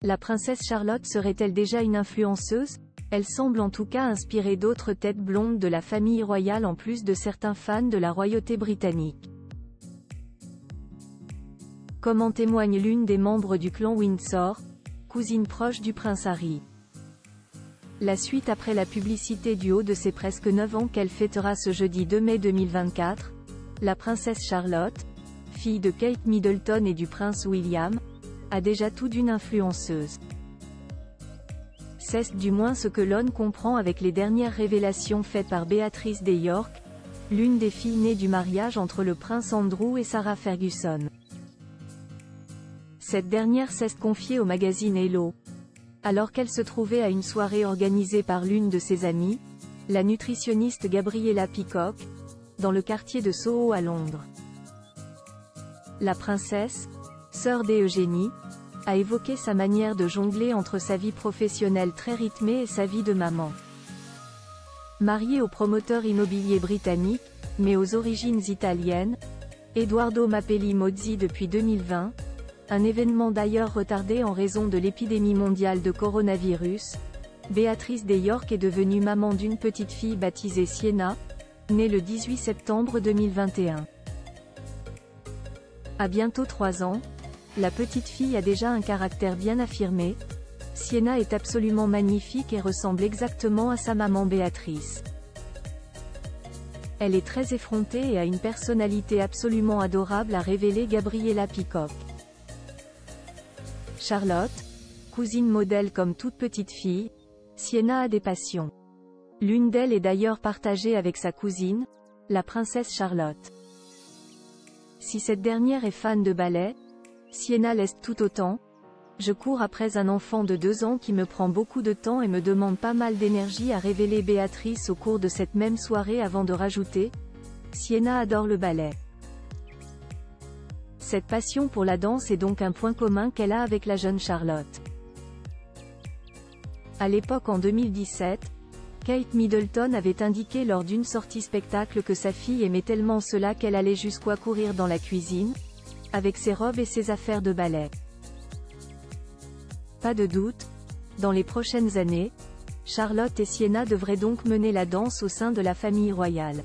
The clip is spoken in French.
La princesse Charlotte serait-elle déjà une influenceuse? Elle semble en tout cas inspirer d'autres têtes blondes de la famille royale en plus de certains fans de la royauté britannique. Comme en témoigne l'une des membres du clan Windsor, cousine proche du prince Harry. La suite après la publicité du haut de ses presque 9 ans qu'elle fêtera ce jeudi 2 mai 2024, la princesse Charlotte, fille de Kate Middleton et du prince William, a déjà tout d'une influenceuse. C'est du moins ce que l'on comprend avec les dernières révélations faites par Béatrice des York, l'une des filles nées du mariage entre le prince Andrew et Sarah Ferguson. Cette dernière s'est confiée au magazine Hello. Alors qu'elle se trouvait à une soirée organisée par l'une de ses amies, la nutritionniste Gabriella Peacock, dans le quartier de Soho à Londres. La princesse, sœur d'Eugénie, a évoqué sa manière de jongler entre sa vie professionnelle très rythmée et sa vie de maman. Mariée au promoteur immobilier britannique, mais aux origines italiennes, Edoardo Mapelli Mozzi depuis 2020, un événement d'ailleurs retardé en raison de l'épidémie mondiale de coronavirus, Béatrice des York est devenue maman d'une petite fille baptisée Sienna, née le 18 septembre 2021. À bientôt 3 ans, la petite fille a déjà un caractère bien affirmé. Sienna est absolument magnifique et ressemble exactement à sa maman Béatrice. Elle est très effrontée et a une personnalité absolument adorable, a révélé Gabriella Peacock. Charlotte, cousine modèle comme toute petite fille, Sienna a des passions. L'une d'elles est d'ailleurs partagée avec sa cousine, la princesse Charlotte. Si cette dernière est fan de ballet, Sienna l'est tout autant. Je cours après un enfant de 2 ans qui me prend beaucoup de temps et me demande pas mal d'énergie, a révélé Béatrice au cours de cette même soirée avant de rajouter « Sienna adore le ballet ». Cette passion pour la danse est donc un point commun qu'elle a avec la jeune Charlotte. À l'époque en 2017, Kate Middleton avait indiqué lors d'une sortie spectacle que sa fille aimait tellement cela qu'elle allait jusqu'à courir dans la cuisine, avec ses robes et ses affaires de ballet. Pas de doute, dans les prochaines années, Charlotte et Sienna devraient donc mener la danse au sein de la famille royale.